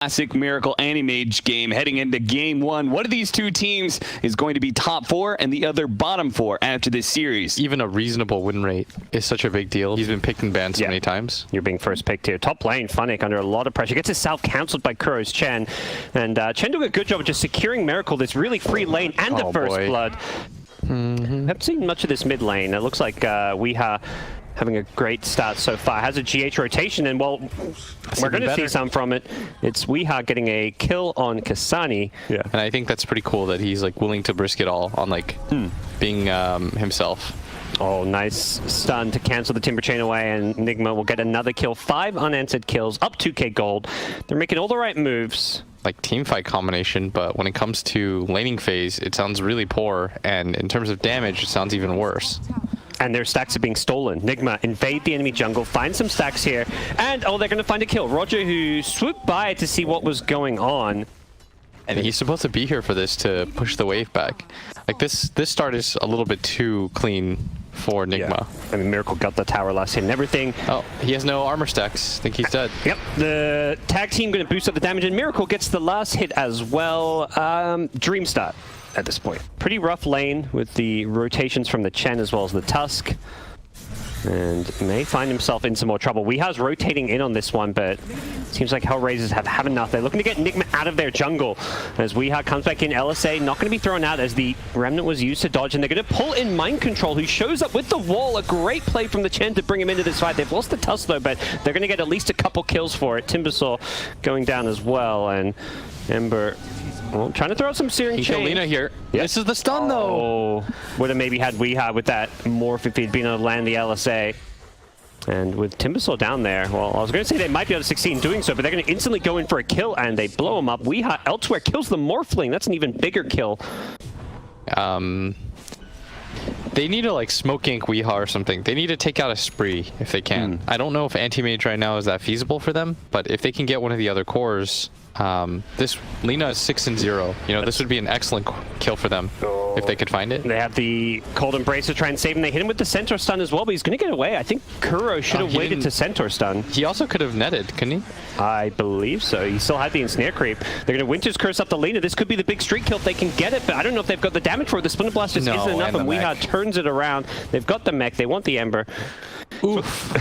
Classic Miracle Animage game heading into game one. One of these two teams is going to be top four and the other bottom four after this series. Even a reasonable win rate is such a big deal. He's been picked and banned so many times. You're being first picked here. Top lane, Funnick under a lot of pressure. Gets himself cancelled by Kuro's Chen. And Chen doing a good job of just securing Miracle, this really free lane and the first blood. Haven't seen much of this mid lane. It looks like Weeha having a great start so far. Has a GH rotation, and well, we're going to see some from it. It's Weeha getting a kill on Kasani. Yeah, and I think that's pretty cool that he's like willing to risk it all on like being himself. Oh, nice stun to cancel the Timber Chain away, and Nigma will get another kill. 5 unanswered kills, up 2k gold. They're making all the right moves. Like team fight combination, but when it comes to laning phase, it sounds really poor, and in terms of damage, it sounds even worse. And their stacks are being stolen. Nigma invade the enemy jungle, find some stacks here, and oh, they're going to find a kill. Roger, who swooped by to see what was going on. And he's supposed to be here for this to push the wave back. Like this start is a little bit too clean for Nigma. Yeah. I mean, Miracle got the tower last hit and everything. Oh, he has no armor stacks. I think he's dead. Yep, the tag team going to boost up the damage, and Miracle gets the last hit as well. Dream start at this point. Pretty rough lane with the rotations from the Chen as well as the Tusk. And may find himself in some more trouble. Weeha's rotating in on this one, but seems like HellRaisers have enough. They're looking to get Nigma out of their jungle. As Weeha comes back in, LSA not going to be thrown out as the Remnant was used to dodge, and they're going to pull in Mind Control, who shows up with the wall. A great play from the Chen to bring him into this fight. They've lost the Tusk though, but they're going to get at least a couple kills for it. Timbersaw going down as well, and Ember, well, trying to throw out some Searing Chain. Lina here. Yep. This is the stun though. Would have maybe had Weeha with that morph if he'd been able to land the LSA. And with Timbersaw down there, well, I was going to say they might be able to succeed in doing so, but they're going to instantly go in for a kill, and they blow him up. Weeha elsewhere kills the Morphling. That's an even bigger kill. They need to like smoke gank Weeha or something. They need to take out a spree if they can. I don't know if anti-mage right now is that feasible for them, but if they can get one of the other cores, this Lina is 6-0. You know, this would be an excellent kill for them if they could find it. They have the Cold Embrace to try and save him. They hit him with the Centaur stun as well, but he's going to get away. I think Kuro should have waited to Centaur stun. He also could have netted, couldn't he? I believe so. He still had the Ensnare creep. They're going to Winter's Curse up the Lina. This could be the big streak kill if they can get it, but I don't know if they've got the damage for it. The Splinter Blast just isn't enough, and Weeha turns it around. They've got the mech. They want the Ember. Oof.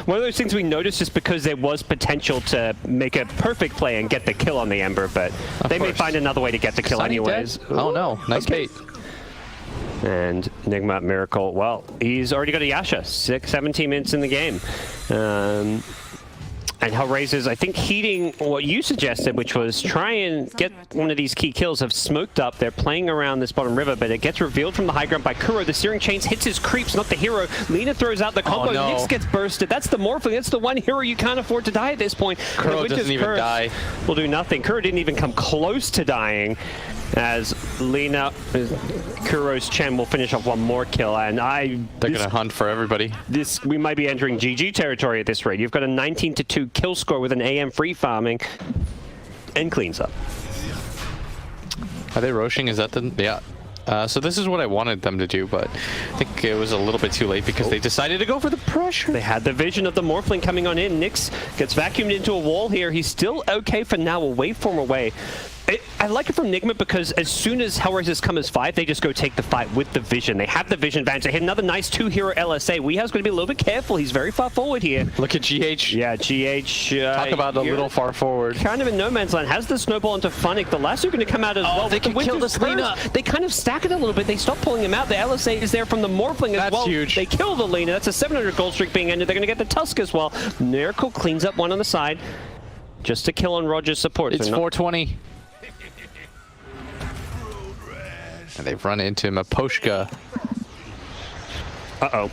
One of those things we noticed just because there was potential to make a perfect play and get the kill on the Ember, but they may find another way to get the kill anyways. Oh no, nice bait. And Nigma Miracle, well, he's already got a Yasha, 17 minutes in the game. And HellRaisers, I think, heeding what you suggested, which was try and get one of these key kills, have smoked up. They're playing around this bottom river, but it gets revealed from the high ground by Kuro. The Searing Chains hits his creeps, not the hero. Lina throws out the combo. Nyx gets bursted. That's the Morphling. That's the one hero you can't afford to die at this point. Kuro doesn't even die. Will do nothing. Kuro didn't even come close to dying, as Lina, Kuro's Chen will finish off one more kill, and they're gonna hunt for everybody. We might be entering GG territory at this rate. You've got a 19-2 kill score with an AM free farming, and cleans up. Are they roshing? Is that the so this is what I wanted them to do, but I think it was a little bit too late because they decided to go for the pressure. They had the vision of the Morphling coming on in. Nyx gets vacuumed into a wall here. He's still okay for now. A waveform away. I like it from Nigma because as soon as HellRaisers come as 5, they just go take the fight with the vision. They have the vision advantage. They hit another nice 2-hero LSA. Weeha's going to be a little bit careful. He's very far forward here. Look at GH. Yeah, GH. Talk about a little far forward. Kind of in no man's land. Has the snowball into Funnick. The last two are going to come out as well. They can kill this Lina. They kind of stack it a little bit. They stop pulling him out. The LSA is there from the Morphling as well. That's huge. They kill the Lina. That's a 700 gold streak being ended. They're going to get the Tusk as well. Miracle cleans up one on the side. Just to kill on Roger's support. It's 420. And they've run into Maposhka. Uh-oh.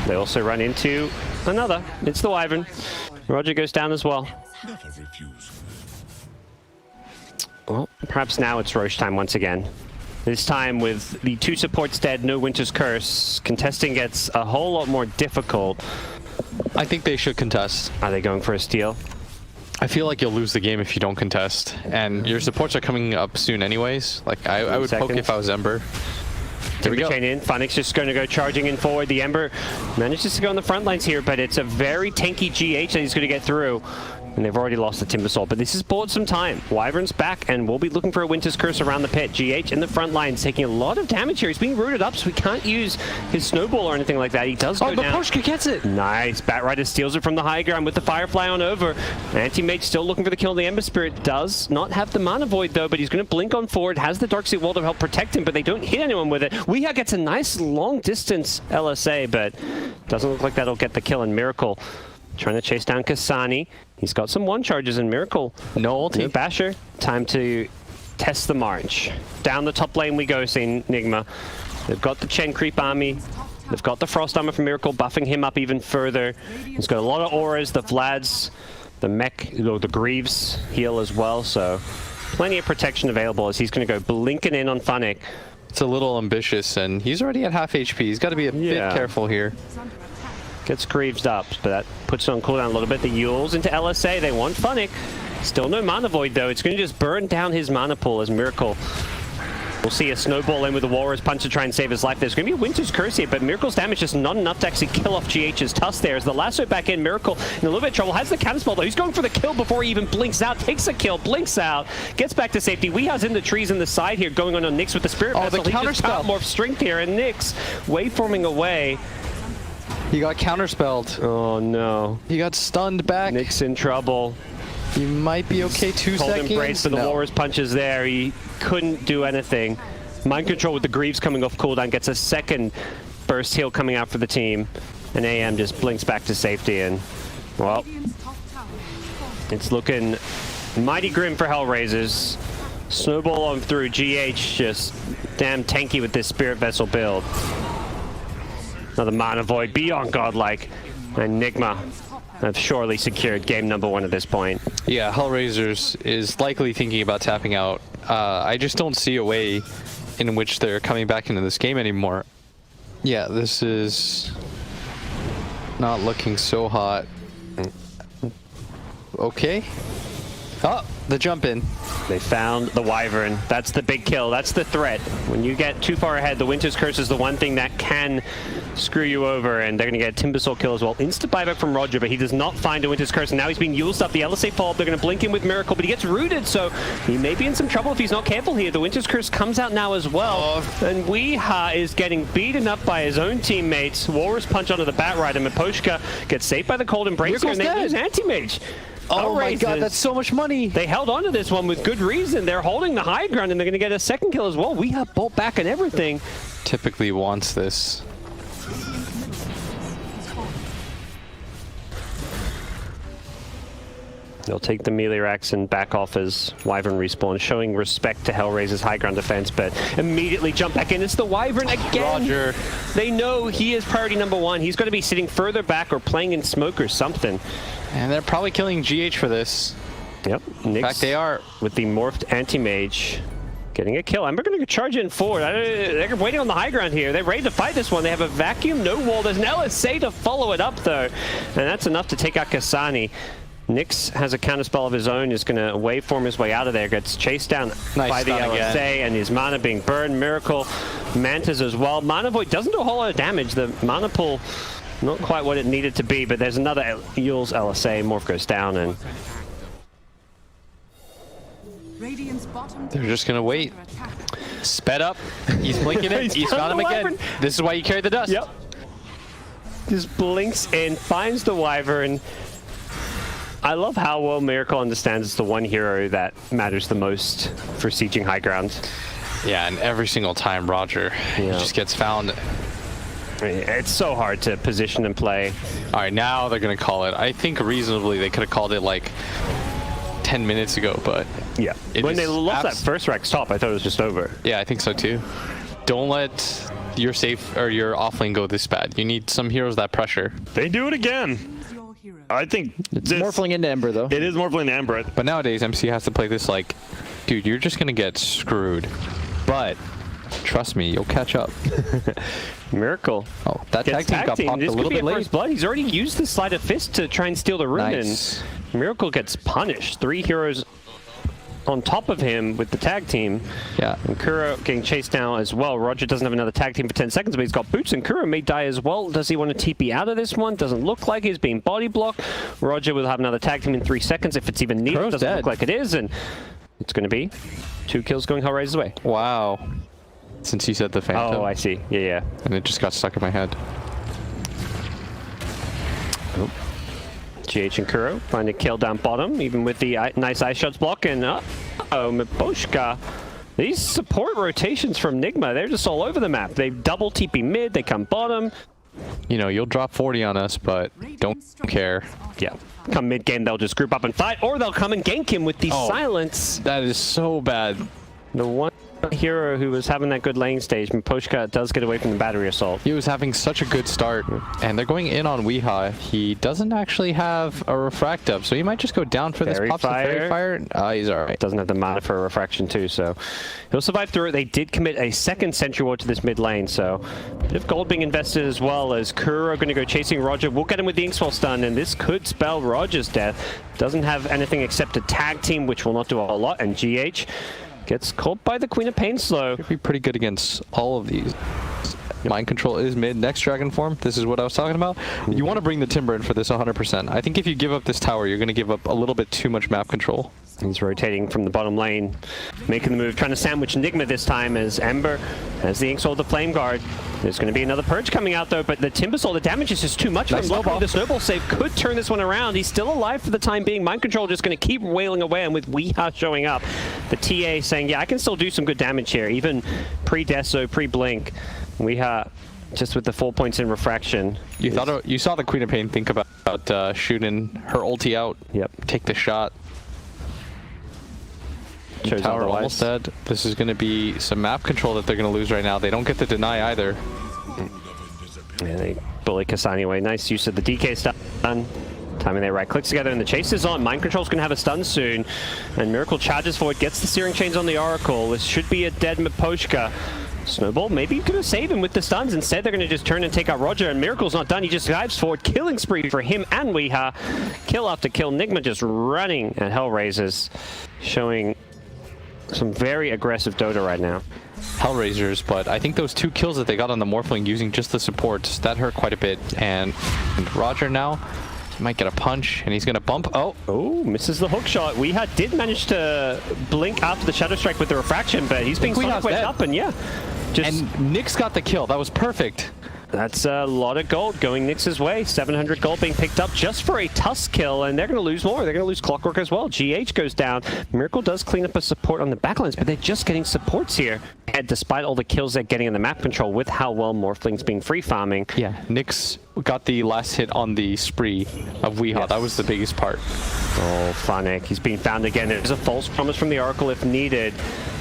They also run into another. It's the Wyvern. Roger goes down as well. Well, perhaps now it's Roche time once again. This time with the 2 supports dead, no Winter's Curse, contesting gets a whole lot more difficult. I think they should contest. Are they going for a steal? I feel like you'll lose the game if you don't contest, and your supports are coming up soon anyways. Like, I would poke if I was Ember. Here we go. Chain in. Funnick's just going to go charging in forward. The Ember manages to go on the front lines here, but it's a very tanky GH that he's going to get through. And they've already lost the Timbersaw, but this has bought some time. Wyvern's back, and we'll be looking for a Winter's Curse around the pit. GH in the front lines, taking a lot of damage here. He's being rooted up, so he can't use his snowball or anything like that. He does go down. Oh, but Poshka gets it! Nice. Batrider steals it from the high ground with the Firefly on over. Anti-Mage still looking for the kill. The Ember Spirit does not have the Mana Void, though, but he's going to blink on forward. Has the Darkseid Wall to help protect him, but they don't hit anyone with it. Weeha gets a nice long-distance LSA, but doesn't look like that'll get the kill. And Miracle trying to chase down Kasani. He's got some one charges in Miracle. No ulti. No Basher. Time to test the march. Down the top lane we go, seeing Nigma. They've got the Chen Creep army. They've got the Frost Armor from Miracle, buffing him up even further. He's got a lot of auras, the Vlads, the Mech, the Greaves heal as well, so plenty of protection available as he's going to go blinking in on Funnick. It's a little ambitious, and he's already at half HP. He's got to be a bit careful here. Gets Greaves up, but that puts it on cooldown a little bit. The Yules into LSA. They want Funnick. Still no Mana Void, though. It's going to just burn down his Mana pool as Miracle. We'll see a snowball in with the Walrus Punch to try and save his life. There's going to be a Winter's Curse here, but Miracle's damage is not enough to actually kill off GH's Tusk there. As the lasso back in, Miracle in a little bit of trouble. Has the counterspell, though. He's going for the kill before he even blinks out. Takes a kill, blinks out, gets back to safety. Weeha's in the trees in the side here, going on Nyx with the Spirit Vessel. The counterspell. More strength here, and Nyx waveforming away. He got counterspelled. Oh, no. He got stunned back. Nyx in trouble. He might be okay. 2 Cold seconds. Embrace for the Walrus Punches there. He couldn't do anything. Mind Control with the Greaves coming off cooldown, gets a second burst heal coming out for the team. And AM just blinks back to safety, and, well, it's looking mighty grim for HellRaisers. Snowball on through. GH just damn tanky with this Spirit Vessel build. Another Mana Void beyond godlike. And Nigma have surely secured game number 1 at this point. Yeah, HellRaisers is likely thinking about tapping out. I just don't see a way in which they're coming back into this game anymore. Yeah, this is not looking so hot. Okay. Oh, the jump in. They found the Wyvern. That's the big kill. That's the threat. When you get too far ahead, the Winter's Curse is the one thing that can screw you over, and they're going to get a Timbersaw kill as well. Instant buyback from Roger, but he does not find a Winter's Curse, and now he's being used up. The LSA fall up. They're going to blink in with Miracle, but he gets rooted, so he may be in some trouble if he's not careful here. The Winter's Curse comes out now as well, and Weeha is getting beaten up by his own teammates. Walrus Punch onto the Batrider. Maposhka gets saved by the Cold Embrace, and they lose Anti-Mage. Oh my god, that's so much money. They held on to this one with good reason. They're holding the high ground, and they're going to get a second kill as well. We have bolt back and everything. Typically wants this. They'll take the Meliarax and back off as Wyvern respawn, showing respect to HellRaisers' high ground defense, but immediately jump back in. It's the Wyvern again. Roger. They know he is priority number 1. He's going to be sitting further back or playing in smoke or something. And they're probably killing GH for this. Yep. In fact, they are. With the morphed anti-mage. Getting a kill. Ember going to charge in forward. They're waiting on the high ground here. They're ready to fight this one. They have a vacuum, no wall. There's an LSA to follow it up, though. And that's enough to take out Kasani. Nyx has a counterspell of his own, is going to waveform his way out of there, gets chased down by the LSA, and his mana being burned. Miracle, Mantas as well. Mana Void doesn't do a whole lot of damage. The mana pool, not quite what it needed to be, but there's another Yule's LSA. Morph goes down, and they're just going to wait. Sped up. He's blinking it. He's found him again. This is why you carry the dust. Yep. Just blinks in, finds the Wyvern. I love how well Miracle understands it's the one hero that matters the most for sieging high ground. Yeah, and every single time Roger just gets found. It's so hard to position and play. All right, now they're going to call it. I think reasonably they could have called it like 10 minutes ago, but yeah. When they lost that first Rex top, I thought it was just over. Yeah, I think so too. Don't let your safe or your offlane go this bad. You need some heroes that pressure. They do it again. I think it's morphling into Ember, though. It is morphling into Ember. But nowadays, MC has to play this like, dude, you're just going to get screwed. But trust me, you'll catch up. Miracle. Oh, that tag team got popped a little bit late. Blood. He's already used the Sleight of Fist to try and steal the rune. Nice. And Miracle gets punished. 3 heroes on top of him with the tag team. Yeah. And Kuro getting chased down as well. Roger doesn't have another tag team for 10 seconds, but he's got boots, and Kuro may die as well. Does he want to TP out of this one? Doesn't look like he's being body blocked. Roger will have another tag team in 3 seconds if it's even needed. Kuro's Doesn't dead. look like it is, and it's going to be 2 kills going HellRaisers' way. Wow. Since you said the Phantom. Oh, I see. Yeah, yeah. And it just got stuck in my head. Oh. GH and Kuro find a kill down bottom, even with the nice ice shots block, and Miposhka. These support rotations from Nigma, they're just all over the map. They double TP mid, they come bottom. You know, you'll drop 40 on us, but don't care. Yeah. Come mid game, they'll just group up and fight, or they'll come and gank him with the silence. That is so bad. The one hero who was having that good lane stage, Miposhka, does get away from the battery assault. He was having such a good start, and they're going in on Weeha. He doesn't actually have a refract up, so he might just go down for this. Pops the fairy fire. He's alright. Doesn't have the mana for a refraction too, so he'll survive through it. They did commit a second sentry ward to this mid lane, so a bit of gold being invested as well, as Kuro going to go chasing Roger. We'll get him with the Inkswell stun, and this could spell Roger's death. Doesn't have anything except a tag team, which will not do a whole lot, and GH gets caught by the Queen of Pain slow. Could be pretty good against all of these. Mind control is mid. Next dragon form. This is what I was talking about. You want to bring the Timber in for this 100%. I think if you give up this tower, you're going to give up a little bit too much map control. He's rotating from the bottom lane, making the move, trying to sandwich Nigma this time as Ember has the Inkswell, the Flame Guard. There's going to be another Purge coming out though, but the Timbersaw, the damage is just too much for him. Luckily, the Snowball save could turn this one around. He's still alive for the time being. Mind control just going to keep wailing away, and with Weeha showing up, the TA saying, yeah, I can still do some good damage here, even pre-Deso, pre-Blink. Weeha just with the 4 points in refraction. You saw the Queen of Pain think about shooting her ulti out. Yep. Take the shot. Shows Tower otherwise. almost dead. This is going to be some map control that they're going to lose right now. They don't get the deny either. Yeah, they bully Kasani away. Nice use of the DK stun. Timing their right clicks together, and the chase is on. Mind control's going to have a stun soon. And Miracle charges forward, gets the Searing Chains on the Oracle. This should be a dead Miposhka. Snowball maybe going to save him with the stuns. Instead, they're going to just turn and take out Roger, and Miracle's not done. He just dives forward. Killing spree for him and Weeha. Kill after kill. Nigma just running at HellRaisers, showing some very aggressive Dota right now. HellRaisers, but I think those 2 kills that they got on the Morphling using just the supports, that hurt quite a bit. And Roger now might get a punch, and he's going to bump. Oh, misses the hook shot. Weeha did manage to blink after the Shadow Strike with the refraction, but he's being sonic wedged up, and yeah. And Nyx got the kill. That was perfect. That's a lot of gold going Nyx's way. 700 gold being picked up just for a Tusk kill, and they're going to lose more. They're going to lose Clockwork as well. GH goes down. Miracle does clean up a support on the backlines, but they're just getting supports here. And despite all the kills they're getting in the map control with how well Morphling's been free farming. Yeah, Nyx got the last hit on the spree of Weeha. Yes. That was the biggest part. Oh, Phonic. He's being found again. There's a false promise from the Oracle if needed.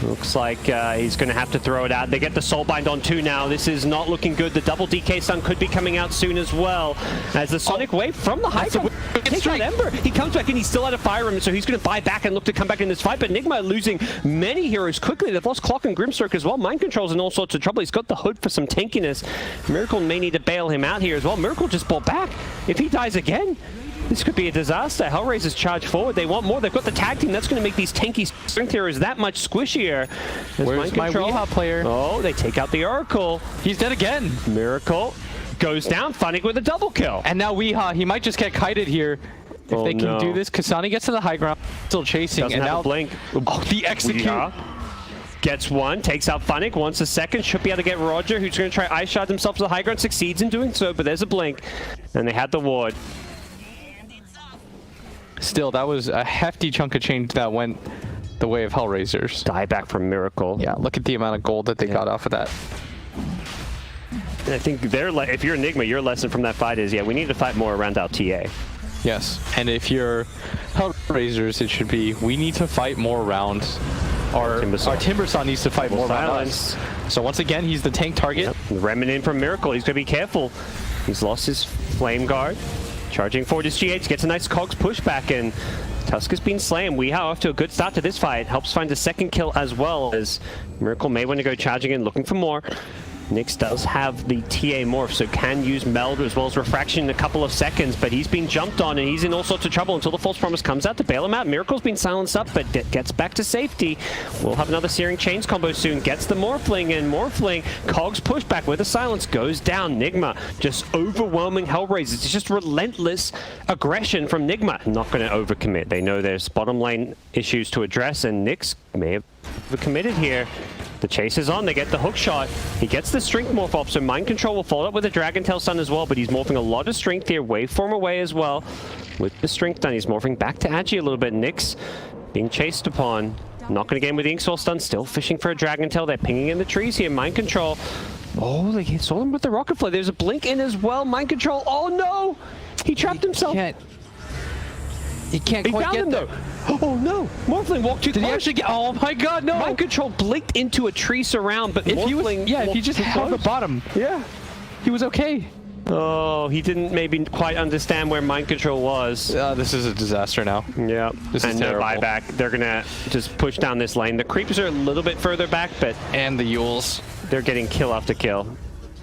Looks like he's going to have to throw it out. They get the Soulbind on 2 now. This is not looking good. The double DK stun could be coming out soon as well. As the Sonic Wave from the high ground takes out Ember. He comes back in. He's still out of Fire Rim, so he's going to buy back and look to come back in this fight. But Nigma losing many heroes quickly. They've lost Clock and Grimstroke as well. Mind control's in all sorts of trouble. He's got the hood for some tankiness. Miracle may need to bail him out here as well. Miracle just bought back. If he dies again, this could be a disaster. HellRaisers charge forward. They want more. They've got the tag team. That's going to make these tanky strength heroes that much squishier. Where's my Weeha player? Oh, they take out the Oracle. He's dead again. Miracle goes down. Phonic with a double kill. And now Weeha, he might just get kited here. If they can do this, Kasani gets to the high ground, still chasing. Doesn't and have now a blink. Oh, the execute. Weeha gets one, takes out Phonic, wants a second, should be able to get Roger, who's going to try ice shot himself to the high ground, succeeds in doing so, but there's a blink. And they had the ward. Still, that was a hefty chunk of change that went the way of HellRaisers. Die back from Miracle. Yeah, look at the amount of gold that they got off of that. I think if you're Nigma, your lesson from that fight is, yeah, we need to fight more around our TA. Yes, and if you're HellRaisers, it should be, we need to fight more rounds. Our Timbersaw needs to fight more rounds. So once again, he's the tank target. Yep. Remnant from Miracle, he's going to be careful. He's lost his Flame Guard. Charging forward his GH, gets a nice Cogs pushback, and Tusk has been slain. Weeha off to a good start to this fight. Helps find a second kill as well, as Miracle may want to go charging in, looking for more. Nyx does have the TA morph, so can use Meld as well as Refraction in a couple of seconds, but he's been jumped on and he's in all sorts of trouble until the False Promise comes out to bail him out. Miracle's been silenced up, but gets back to safety. We'll have another Searing Chains combo soon. Gets the Morphling, and Morphling, Cogs pushback with a silence, goes down. Nigma just overwhelming HellRaisers. It's just relentless aggression from Nigma. Not going to overcommit. They know there's bottom lane issues to address, and Nyx may have overcommitted here. The chase is on, they get the hook shot. He gets the strength morph off, so Mind Control will follow up with a Dragon Tail Stun as well, but he's morphing a lot of strength here, waveform away as well. With the strength done, he's morphing back to Agi a little bit. Nyx being chased upon. Not going to get him with the Ink Soul Stun, still fishing for a Dragon Tail. They're pinging in the trees here, Mind Control. Oh, they saw him with the Rocket Flare. There's a blink in as well, Mind Control. Oh no! He trapped himself. He can't He quite found get him there. though. Oh no! Morphling walked too Did close. he actually get? Oh my God, no! Mind Control blinked into a tree surround, but If he was, Morphling yeah, if he walked just too held the close. bottom, Yeah. he was okay. Oh, he didn't maybe quite understand where Mind Control was. This is a disaster now. Yeah. This is and no terrible. buyback. They're gonna just push down this lane. The creeps are a little bit further back, but And the Yules. they're getting kill after kill.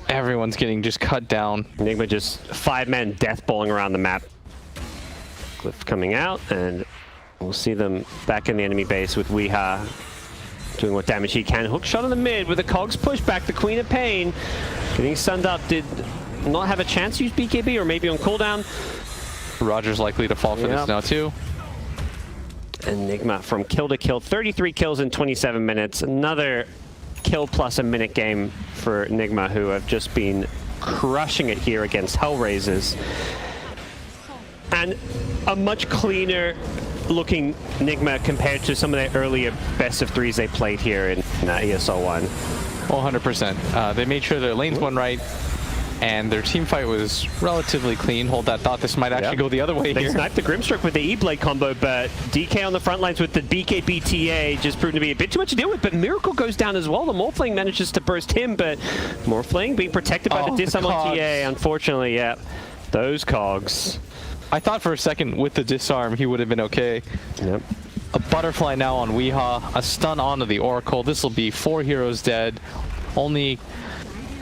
Everyone's getting just cut down. Nigma just 5 men death balling around the map. Glyph coming out, and we'll see them back in the enemy base with Weeha doing what damage he can. Hook shot in the mid with a Cogs pushback. The Queen of Pain getting stunned up. Did not have a chance to use BKB, or maybe on cooldown. Roger's likely to fall for this now too. And Nigma from kill to kill, 33 kills in 27 minutes. Another kill plus a minute game for Nigma, who have just been crushing it here against HellRaisers. And a much cleaner looking Nigma compared to some of the earlier best of threes they played here in ESL 1. 100%. They made sure their lanes went right, and their team fight was relatively clean. Hold that thought. This might actually go the other way They here. sniped the Grimstroke with the E-Blade combo, but DK on the front lines with the BKBTA just proved to be a bit too much to deal with. But Miracle goes down as well. The Morphling manages to burst him, but Morphling being protected by the disarm on TA, unfortunately. Yeah, those Cogs. I thought for a second with the disarm he would have been okay. Yep. A butterfly now on Weeha, a stun onto the Oracle. This will be 4 heroes dead. Only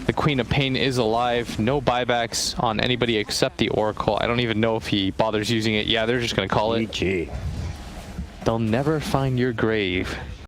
the Queen of Pain is alive. No buybacks on anybody except the Oracle. I don't even know if he bothers using it. Yeah, they're just going to call it. GG. They'll never find your grave.